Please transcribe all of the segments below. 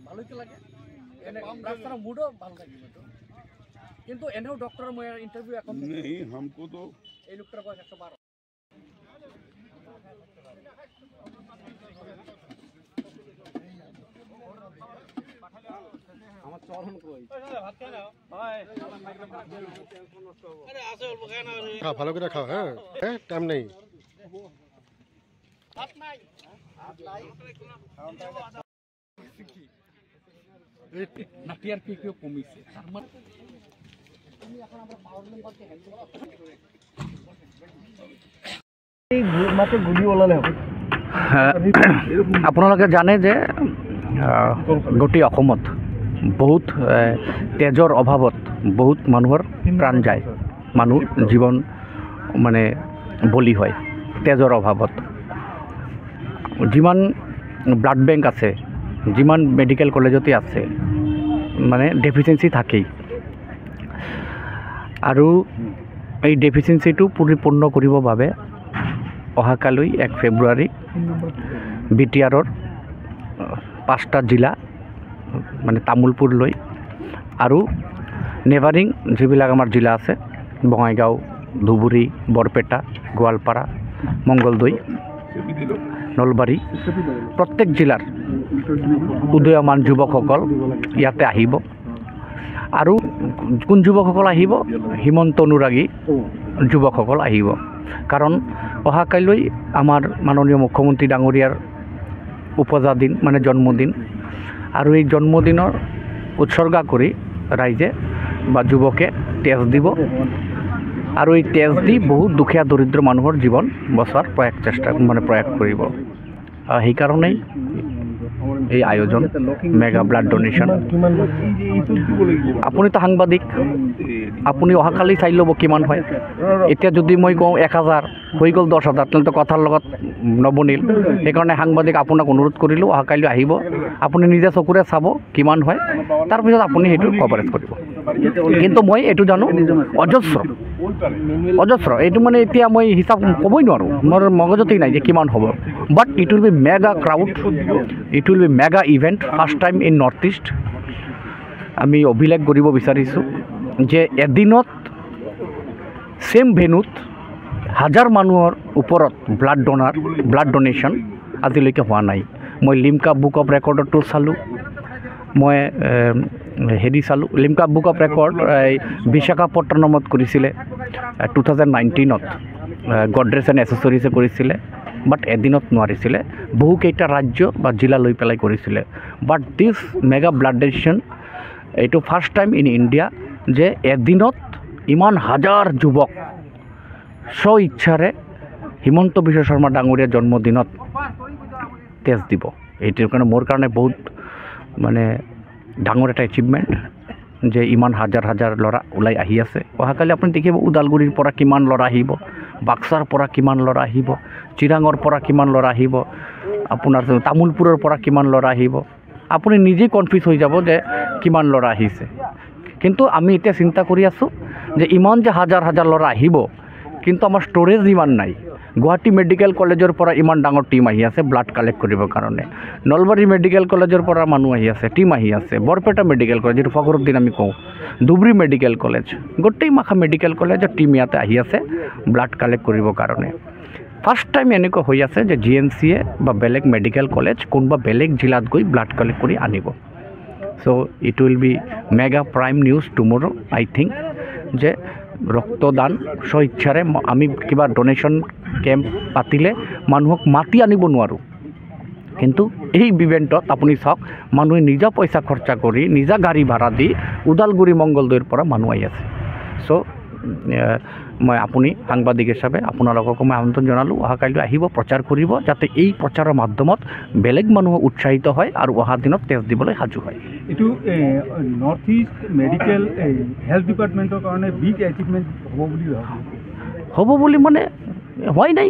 ভালোই তো লাগে রাস্তার মুডও ভালো লাগে কিন্তু এনেও ডক্টর ইন্টারভিউ এখন नहीं हमको तो এই লোকটার বয়স 112 আমার চরণ কই ভাত খাও হয় আরে আসে অল্প খায় না খা ভালো করে খাও হ্যাঁ হ্যাঁ টাইম নেই ভাত নাই না টিআরপি কেউ কমিছে তার মানে তুমি এখন আমরা পাওয়ার নাম্বারকে হ্যান্ডেল মাত্র গুলি ওলালে হবে আপোনালোকে জানে যে গোটেই অসমত বহুত তেজৰ অভাৱত বহুত মানুহৰ প্ৰাণ যায় মানুহ জীৱন মানে বলি হয় তেজৰ অভাৱত যিমান ব্লাড বেংক আছে যিমান মেডিকেল কলেজতে আছে মানে ডেফিচিয়েঞ্চি থাকেই আৰু এই ডেফিচিয়েঞ্চিটো পৰিপূৰ্ণ কৰিবৰ বাবে অহাকালৈ 1 ফেব্ৰুৱাৰী বিটিআৰৰ 5টা জিলা মানে তামোলপুৰলৈ আৰু নেভাৰিং যিবিলাক আমাৰ জিলা আছে বঙাইগাঁও ধুবুৰী বৰপেটা গোৱালপাৰা মংগলদৈ নলবাৰী প্ৰত্যেক জিলাৰ উদীয়মান যুৱকসকল ইয়াতে আহিব আৰু কোন যুৱকসকল আহিব হিমন্ত অনুৰাগী যুৱকসকল আহিব কাৰণ অহাকালৈ আমাৰ মাননীয় মুখ্যমন্ত্ৰী ডাঙৰীয়াৰ উপজা দিন মানে জন্মদিন আৰু এই জন্মদিনৰ উৎসৰ্গা কৰি ৰাইজে বা যুৱকে তেজ দিব আৰু এই তেজ দি বহুত দুখীয়া দৰিদ্ৰ মানুহৰ জীৱন বচাৰ প্ৰয়াস কৰিব সেইকাৰণেই এই আয়োজন মেগা ব্লাড ডোনেশ্যন আপুনি তো সাংবাদিক আপুনি অহাকালি চাই ল'ব কিমান হয় এতিয়া যদি মই কওঁ 1000 হৈ গ'ল 10000 তেন্তে কথাৰ লগত নবনিল সেইকাৰণে সাংবাদিক আপোনাক অনুৰোধ কৰিলোঁ অহাকালি আহিব আপুনি নিজে চকুৰে চাব কিমান হয় তাৰপিছত আপুনি সেইটো কভাৰেজ কৰিব কিন্তু মই এইটো জানো অজস্ৰ এইটো মানে এতিয়া মই হিচাপ ক'বই নোৱাৰোঁ মোৰ মগজতেই নাই যে কিমান হ'ব but it will be mega crowd it will be mega event first time in north east আমি অভিলেখ কৰিব বিচাৰিছোঁ যে এদিনত সেম ভেন্যুত 1000 মানুহৰ ওপৰত ব্লাড ডোনেশ্যন আজিলৈকে হোৱা নাই মই লিমকা বুক অফ ৰেকৰ্ডতো চালোঁ মই হেৰি চালোঁ লিমকা বুক অফ ৰেকৰ্ড বিশাখাপট্টনমত কৰিছিলে 2019ত গডৰেজ এণ্ড এচেছৰিজে কৰিছিলে বাট এদিনত নোৱাৰিছিলে বহুকেইটা ৰাজ্য বা জিলা লৈ পেলাই কৰিছিলে বাট দিছ মেগা ব্লাড ডোনেশ্যন এইটো ফাৰ্ষ্ট টাইম ইন ইণ্ডিয়া যে এদিনত ইমান হাজাৰ যুৱক স্ব ইচ্ছাৰে হিমন্ত বিশ্ব শৰ্মা ডাঙৰীয়াৰ জন্মদিনত তেজ দিব এইটোৰ কাৰণে মোৰ কাৰণে বহুত মানে ডাঙৰ এটা এচিভমেণ্ট যে ইমান হাজাৰ ল'ৰা ওলাই আহি আছে অহাকালি আপুনি দেখিব ওদালগুৰিৰ পৰা কিমান ল'ৰা আহিব বাক্সাৰ পৰা কিমান ল'ৰা আহিব চিৰাঙৰ পৰা কিমান ল'ৰা আহিব আপোনাৰ তামোলপুৰৰ পৰা কিমান ল'ৰা আহিব আপুনি নিজেই কনফিউজ হৈ যাব যে কিমান ল'ৰা আহিছে কিন্তু আমি এতিয়া চিন্তা কৰি আছোঁ যে ইমান যে হাজাৰ ল'ৰা আহিব কিন্তু আমাৰ ষ্ট'ৰেজ ইমান নাই গুৱাহাটী মেডিকেল কলেজৰ পৰা ইমান ডাঙৰ টিম আহি আছে ব্লাড কালেক্ট কৰিবৰ কাৰণে নলবাৰী মেডিকেল কলেজৰ পৰা মানুহ আহি আছে টিম আহি আছে বৰপেটা মেডিকেল কলেজ যিটো ফখৰুদ্দিন আমি কওঁ ধুবুৰী মেডিকেল কলেজ গোটেই মাখা মেডিকেল কলেজৰ টিম ইয়াতে আহি আছে ব্লাড কালেক্ট কৰিবৰ কাৰণে ফাৰ্ষ্ট টাইম এনেকুৱা হৈ আছে যে GNCয়ে বা বেলেগ মেডিকেল কলেজ কোনোবা বেলেগ জিলাত গৈ ব্লাড কালেক্ট কৰি আনিব so' it will be mega prime news tomorrow I think যে ৰক্তদান স্ব ইচ্ছাৰে আমি কিবা ডোনেশ্যন কেম্প পাতিলে মানুহক মাতি আনিব নোৱাৰোঁ কিন্তু এই ইভেণ্টত আপুনি চাওক মানুহে নিজা পইচা খৰচা কৰি নিজা গাড়ী ভাড়া দি ওদালগুৰি মংগলদৈৰ পৰা মানুহ আহি আছে চ' মই আপুনি সাংবাদিক হিচাপে আপোনালোককো মই আমন্ত্ৰণ জনালোঁ অহাকাইলৈ আহিব প্ৰচাৰ কৰিব যাতে এই প্ৰচাৰৰ মাধ্যমত বেলেগ মানুহ উৎসাহিত হয় আৰু অহা দিনত টেষ্ট দিবলৈ সাজু হয় এইটো নৰ্থ ইষ্ট মেডিকেল হেল্থ ডিপাৰ্টমেণ্টৰ কাৰণে বিগ এচিভমেণ্ট হ'ব বুলি মানে হোৱাই নাই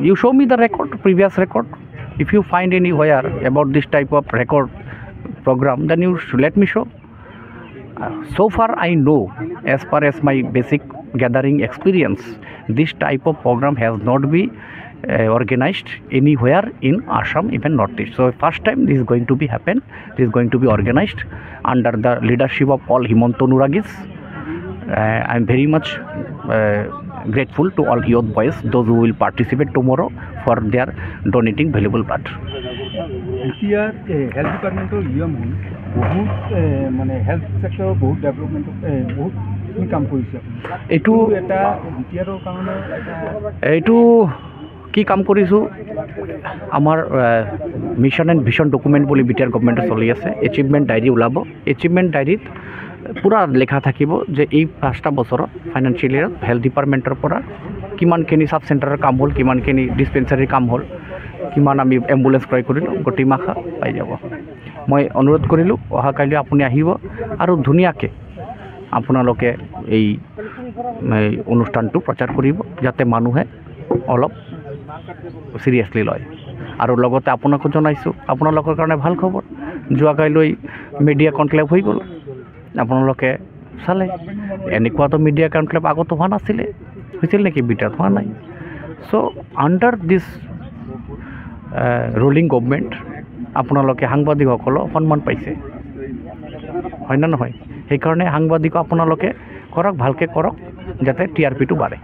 U show me the record previous record if you find anywhere about this type of record program then you should let me show so far I know as far as my basic gathering experience this type of program has not been organized anywhere in Assam even Northeast so first time this is going to be happen this is going to be organized under the leadership of all Himanto Nuragis I am very much grateful to all youth boys those who will participate tomorrow for their donating valuable blood এতিয়া health ডিপাৰ্টমেণ্টৰ নিয়ম হ'ল বহুত মানে health ছেক্টৰৰ বহুত development বহুতখিনি কাম কৰিছে এইটো এটা বিটিআৰৰ কাৰণে এইটো কি কাম কৰিছোঁ আমাৰ মিছন এণ্ড ভিছন ডকুমেণ্ট বুলি বিটিআৰ গভৰ্ণমেণ্টে চলি আছে এচিভমেণ্ট ডায়েৰী ওলাব এচিভমেণ্ট ডায়েৰীত পূৰা লেখা থাকিব যে এই 5টা বছৰত ফাইনেন্সিয়েল ইয়েৰত হেল্থ ডিপাৰ্টমেণ্টৰ পৰা কিমানখিনি চাব চেণ্টাৰৰ কাম হ'ল কিমানখিনি ডিছপেঞ্চাৰীৰ কাম হ'ল কিমান আমি এম্বুলেঞ্চ ক্ৰয় কৰিলোঁ গোটেই মাখা পাই যাব মই অনুৰোধ কৰিলোঁ অহাকাইলৈ আপুনি আহিব আৰু ধুনীয়াকৈ আপোনালোকে এই অনুষ্ঠানটো প্ৰচাৰ কৰিব যাতে মানুহে অলপ চিৰিয়াছলি লয় আৰু লগতে আপোনাকো জনাইছোঁ আপোনালোকৰ কাৰণে ভাল খবৰ যোৱাকাইলৈ মিডিয়া কনক্লেভ হৈ গ'ল আপোনালোকে চালে এনেকুৱাতো মিডিয়া কনক্লেভ আগতো হোৱা নাছিলে হৈছিল নেকি বিটাত হোৱা নাই চ' আণ্ডাৰ দিছ ৰুলিং গভৰ্ণমেণ্ট আপোনালোকে সাংবাদিকসকলক সন্মান পাইছে হয় না নহয় সেইকাৰণে সাংবাদিক আপোনালোকে কৰক ভালকৈ কৰক যাতে TRPটো বাঢ়ে